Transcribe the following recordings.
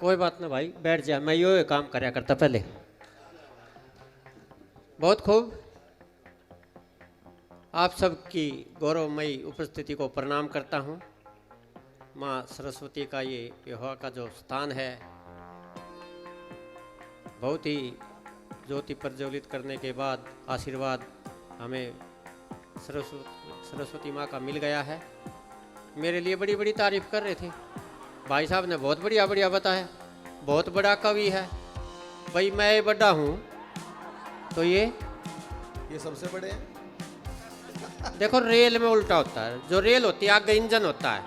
कोई बात ना भाई, बैठ जा, मैं यो काम करया करता पहले। बहुत खूब। आप सबकी गौरवमयी उपस्थिति को प्रणाम करता हूँ। माँ सरस्वती का ये विवाह का जो स्थान है, बहुत ही ज्योति प्रज्वलित करने के बाद आशीर्वाद हमें सरस्वती माँ का मिल गया है। मेरे लिए बड़ी बड़ी तारीफ कर रहे थे भाई साहब ने, बहुत बढ़िया बढ़िया बताया, बहुत बड़ा कवि है। भाई मैं बड़ा हूँ तो ये सबसे बड़े हैं। देखो रेल में उल्टा होता है, जो रेल होती है आगे इंजन होता है,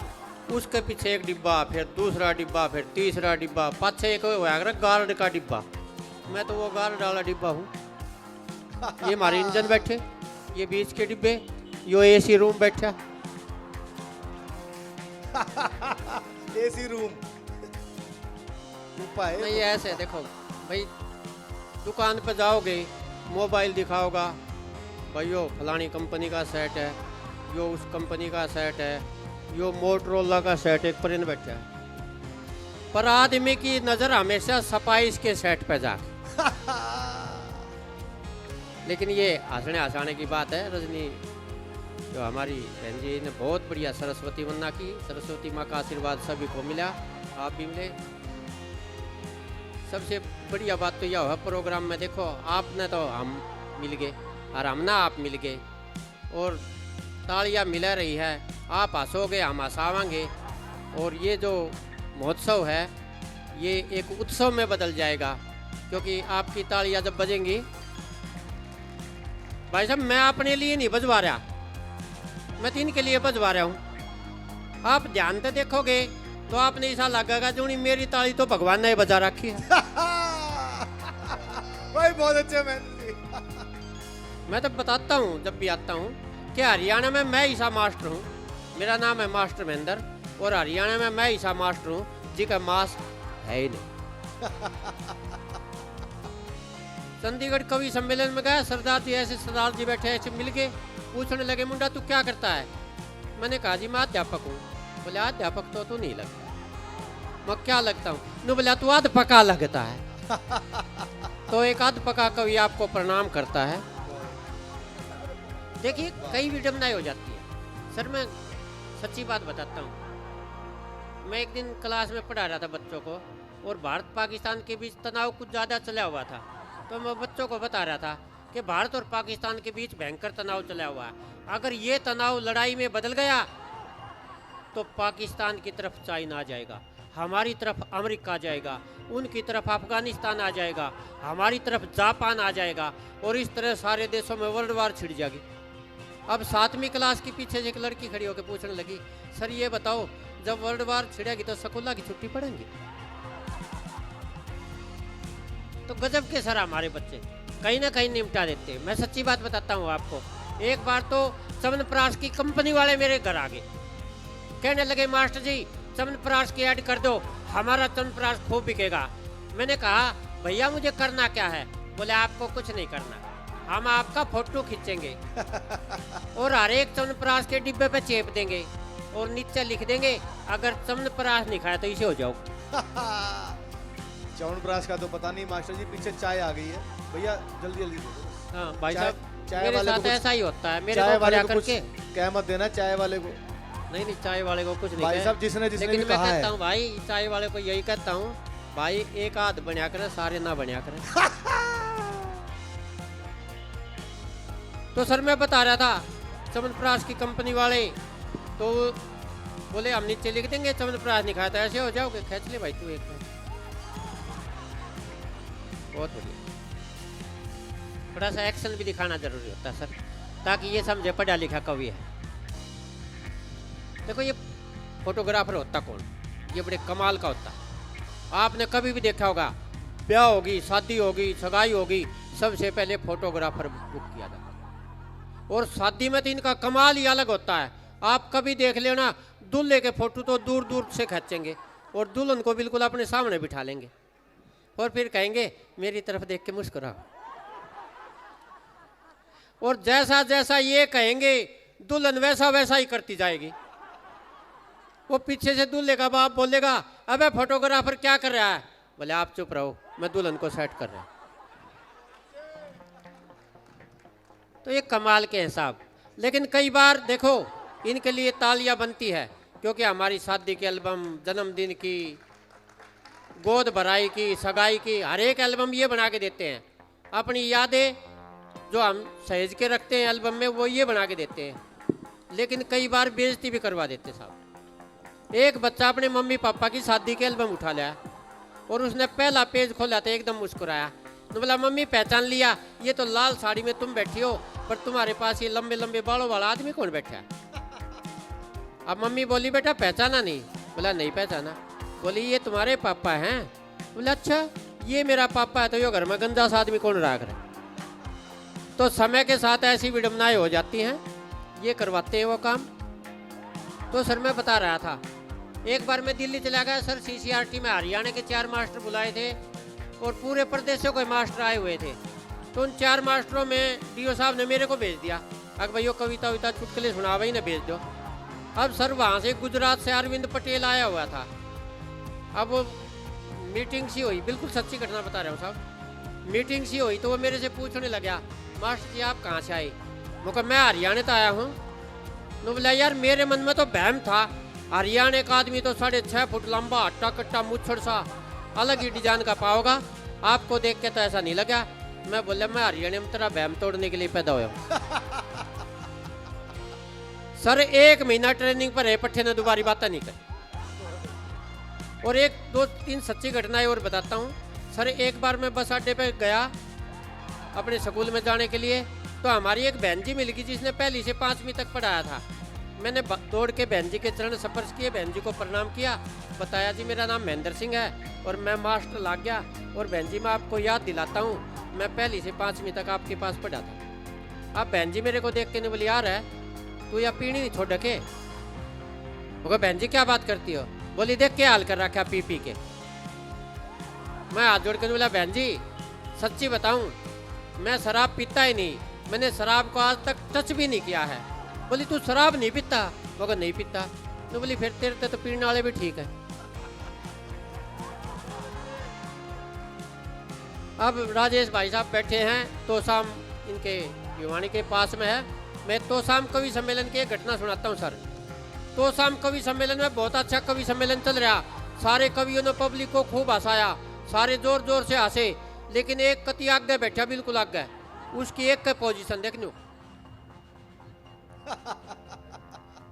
उसके पीछे एक डिब्बा, फिर दूसरा डिब्बा, फिर तीसरा डिब्बा, पाछे एक गार्ड का डिब्बा। मैं तो वो गार्ड वाला डिब्बा हूँ। ये हमारे इंजन बैठे, ये बीच के डिब्बे, यो एसी रूम बैठा। एसी रूम उपाय नहीं ऐसे देखो भाई, दुकान पे जाओगे, मोबाइल दिखाओगा भाई, यो फलानी कंपनी का सेट है, यो उस कंपनी का सेट है, यो मोटरोला का सेट एक पर बैठा है। पर आदमी की नजर हमेशा सपाइस के सेट पे जा। लेकिन ये हंसने हंसाने की बात है। रजनी जो हमारी बहन जी ने बहुत बढ़िया सरस्वती वंदना की। सरस्वती माँ का आशीर्वाद सभी को मिला, आप भी मिले। सबसे बढ़िया बात तो यह हुआ प्रोग्राम में, देखो आपने तो हम मिल गए और हम ना आप मिल गए, और तालियां मिला रही है। आप हंसोगे, हम हंसावांगे, और ये जो महोत्सव है ये एक उत्सव में बदल जाएगा, क्योंकि आपकी तालियां जब बजेंगी। भाई साहब मैं अपने लिए नहीं बजवा रहा, मैं तो इनके लिए बजवा रहा हूँ। आप ध्यान से देखोगे तो आपने ऐसा लगेगा जो नहीं मेरी ताली तो भगवान ने बजा रखी है। भाई बहुत अच्छे मैं तो बताता हूँ जब भी आता हूँ कि हरियाणा में मैं ईसा मास्टर हूँ। मेरा नाम है मास्टर महेंद्र, और हरियाणा में मैं ईसा मास्टर हूँ जी का मास्क है ही नहीं। चंडीगढ़ कवि सम्मेलन में गया, सरदार जी ऐसे सरदार जी बैठे ऐसे मिल के पूछने लगे, मुंडा तू क्या करता है? मैंने कहा जी मैं अध्यापक हूँ। बोले अध्यापक तो तू नहीं लगता। मैं क्या लगता हूँ? नु बोला तू अध पका लगता है। तो एक अध पका कवि आपको प्रणाम करता है। देखिए कई विडम्बनाएं हो जाती है। सर मैं सच्ची बात बताता हूँ, मैं एक दिन क्लास में पढ़ा रहा था बच्चों को, और भारत पाकिस्तान के बीच तनाव कुछ ज़्यादा चला हुआ था। तो मैं बच्चों को बता रहा था कि भारत और पाकिस्तान के बीच भयंकर तनाव चला हुआ है। अगर ये तनाव लड़ाई में बदल गया तो पाकिस्तान की तरफ चाइना आ जाएगा, हमारी तरफ अमेरिका आ जाएगा, उनकी तरफ अफगानिस्तान आ जाएगा, हमारी तरफ जापान आ जाएगा, और इस तरह सारे देशों में वर्ल्ड वार छिड़ जाएगी। अब 7वीं क्लास के पीछे एक लड़की खड़ी होकर पूछने लगी, सर ये बताओ जब वर्ल्ड वार छिड़ेगी तो स्कूल की छुट्टी पड़ेगी? तो गजब के सर हमारे बच्चे कहीं ना कहीं निपटा देते हैं। मैं सच्ची बात बताता हूँ आपको। एक बार तो चमनप्राश की कंपनी वाले मेरे घर आ गए, कहने लगे मास्टर जी चमनप्राश की ऐड कर दो, हमारा चमनप्राश खूब बिकेगा। मैंने कहा भैया मुझे करना क्या है? बोले आपको कुछ नहीं करना, हम आपका फोटो खींचेंगे और हर एक चमनप्राश के डिब्बे पे चेप देंगे, और नीचे लिख देंगे अगर चमनप्राश नहीं खाया तो इसे हो जाओ। च्यवनप्राश का तो पता नहीं मास्टर जी, पीछे चाय आ गई है भैया, जल्दी जल्दी दे दो। हाँ भाई साहब चाय मेरे वाले साथ को ऐसा ही होता है। मेरे चाय को वाले खड़ा को कुछ करके कह मत देना, चाय वाले को। नहीं नहीं, चाय वाले को कुछ नहीं भाई कहे। साहब जिसने जिसने लेकिन भी मैं कहा कहता है हूँ भाई, चाय वाले को यही कहता हूँ भाई, एक आध बनिया करे, सारे ना बनिया करे। तो सर मैं बता रहा था चमनप्राश की कंपनी वाले तो बोले हम नीचे लिख देंगे चमनप्राश नहीं खाया तो ऐसे हो जाओगे। खींच ले भाई तू एक बार। बहुत बढ़िया। थोड़ा सा एक्शन भी दिखाना जरूरी होता है सर, ताकि ये समझे पढ़ा लिखा कवि है। देखो ये फोटोग्राफर होता कौन, ये बड़े कमाल का होता। आपने कभी भी देखा होगा, ब्याह होगी, शादी होगी, सगाई होगी, सबसे पहले फोटोग्राफर बुक किया जाता है। और शादी में तो इनका कमाल ही अलग होता है। आप कभी देख लेना, दूल्हे के फोटो तो दूर दूर से खींचेंगे और दुल्हन को बिल्कुल अपने सामने बिठा लेंगे, और फिर कहेंगे मेरी तरफ देख के मुस्कुराओ। और जैसा जैसा ये कहेंगे दुल्हन वैसा वैसा ही करती जाएगी। वो पीछे से दूल्हे का बाप बोलेगा, अबे फोटोग्राफर क्या कर रहा है? बोले आप चुप रहो, मैं दुल्हन को सेट कर रहा हूं। तो ये कमाल के हिसाब। लेकिन कई बार देखो इनके लिए तालियां बनती है, क्योंकि हमारी शादी के एल्बम, जन्मदिन की, गोद भराई की, सगाई की, हर एक एल्बम ये बना के देते हैं। अपनी यादें जो हम सहेज के रखते हैं एल्बम में, वो ये बना के देते हैं। लेकिन कई बार बेइज्जती भी करवा देते साहब। एक बच्चा अपने मम्मी पापा की शादी के एल्बम उठा लिया और उसने पहला पेज खोला तो एकदम मुस्कुराया। तो बोला मम्मी पहचान लिया, ये तो लाल साड़ी में तुम बैठी हो, पर तुम्हारे पास ये लंबे लंबे बालों वाला आदमी कौन बैठा है? अब मम्मी बोली बेटा पहचाना नहीं? बोला नहीं पहचाना। बोली ये तुम्हारे पापा हैं? बोला अच्छा ये मेरा पापा है, तो ये घर में गंदा सा आदमी कौन रख रहा है? तो समय के साथ ऐसी विडम्बनाएं हो जाती हैं, ये करवाते हैं वो काम। तो सर मैं बता रहा था, एक बार मैं दिल्ली चला गया सर, CCRT में हरियाणा के 4 मास्टर बुलाए थे और पूरे प्रदेशों के मास्टर आए हुए थे। तो उन 4 मास्टरों में DO साहब ने मेरे को भेज दिया, अगर भाई कविता विता चुटकुले सुना भाई ने भेज दो। अब सर वहाँ से गुजरात से अरविंद पटेल आया हुआ था। अब वो मीटिंग सी हुई, बिल्कुल सच्ची घटना बता रहा हूँ साहब। मीटिंग सी हुई तो वो मेरे से पूछने लगा, मास्टर जी आप कहाँ से आए? मैं हरियाणा से आया हूँ। तो बोला यार मेरे मन में तो बहम था, हरियाणा का आदमी तो 6.5 फुट लंबा, हट्टा कट्टा मुच्छड़ सा, अलग ही डिजाइन का पाओगा, आपको देख के तो ऐसा नहीं लगा। मैं बोला मैं हरियाणा में तेरा बहम तोड़ने के लिए पैदा हुआ हूँ। सर 1 महीना ट्रेनिंग पर है, पट्टे ने दोबारी बात नहीं करी। और 1 2 3 सच्ची घटनाएं और बताता हूँ सर। एक बार मैं बस अड्डे पे गया अपने स्कूल में जाने के लिए, तो हमारी एक बहन जी मिल गई जिसने पहली से 5वीं तक पढ़ाया था। मैंने दौड़ के बहन जी के चरण स्पर्श किए, बहन जी को प्रणाम किया, बताया जी मेरा नाम महेंद्र सिंह है और मैं मास्टर लग गया। और बहन जी मैं आपको याद दिलाता हूँ, मैं पहली से 5वीं तक आपके पास पढ़ा था। अब बहन जी मेरे को देख के नहीं बोली यार है तू या पीढ़ी नहीं छोड़ के? बोला बहन जी क्या बात करती हो? बोली देख क्या हाल कर रखा पी पी के। मैं हाथ जोड़ के बोला बहन जी सच्ची बताऊं मैं शराब पीता ही नहीं, मैंने शराब को आज तक टच भी नहीं किया है। बोली तू शराब नहीं पीता? बोला नहीं पीता। तो बोली फिर तेरे तो पीने वाले भी ठीक है। अब राजेश भाई साहब बैठे हैं, तोसाम इनके भिवानी के पास में है। मैं तोसाम कवि सम्मेलन की एक घटना सुनाता हूँ सर। तोसाम कवि सम्मेलन में बहुत अच्छा कवि सम्मेलन चल रहा, सारे कवियों ने पब्लिक को खूब हंसाया, सारे जोर जोर से हंसे। लेकिन एक कति आगे बैठा, बिल्कुल आगे, उसकी एक का पोजीशन देख लो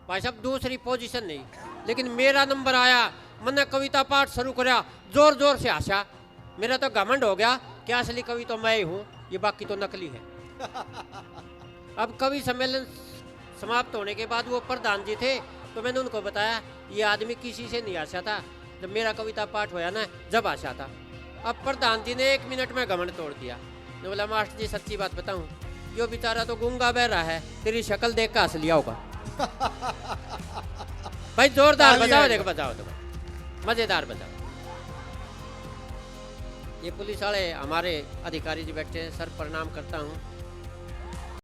भाई साहब, दूसरी पोजीशन नहीं। लेकिन मेरा नंबर आया, मैंने कविता पाठ शुरू कराया, जोर जोर से हंसा। मेरा तो घमंड हो गया कि असली कवि तो मैं ही हूँ, ये बाकी तो नकली है। अब कवि सम्मेलन समाप्त होने के बाद वो प्रधान जी थे, तो मैंने उनको बताया ये आदमी किसी से नहीं हंसा था, जब मेरा कविता पाठ होया ना जब हंसा था। अब प्रधान जी ने 1 मिनट में घमंड तोड़ दिया। ने बोला मास्टर जी सच्ची बात बताऊं, यो बेचारा तो गूंगा बह रहा है, तेरी शक्ल देख कर हंस लिया होगा। भाई जोरदार बजाओ, देख बजाओ तो मजेदार बजाओ। ये पुलिस वाले हमारे अधिकारी जी बैठे हैं, सर प्रणाम करता हूँ।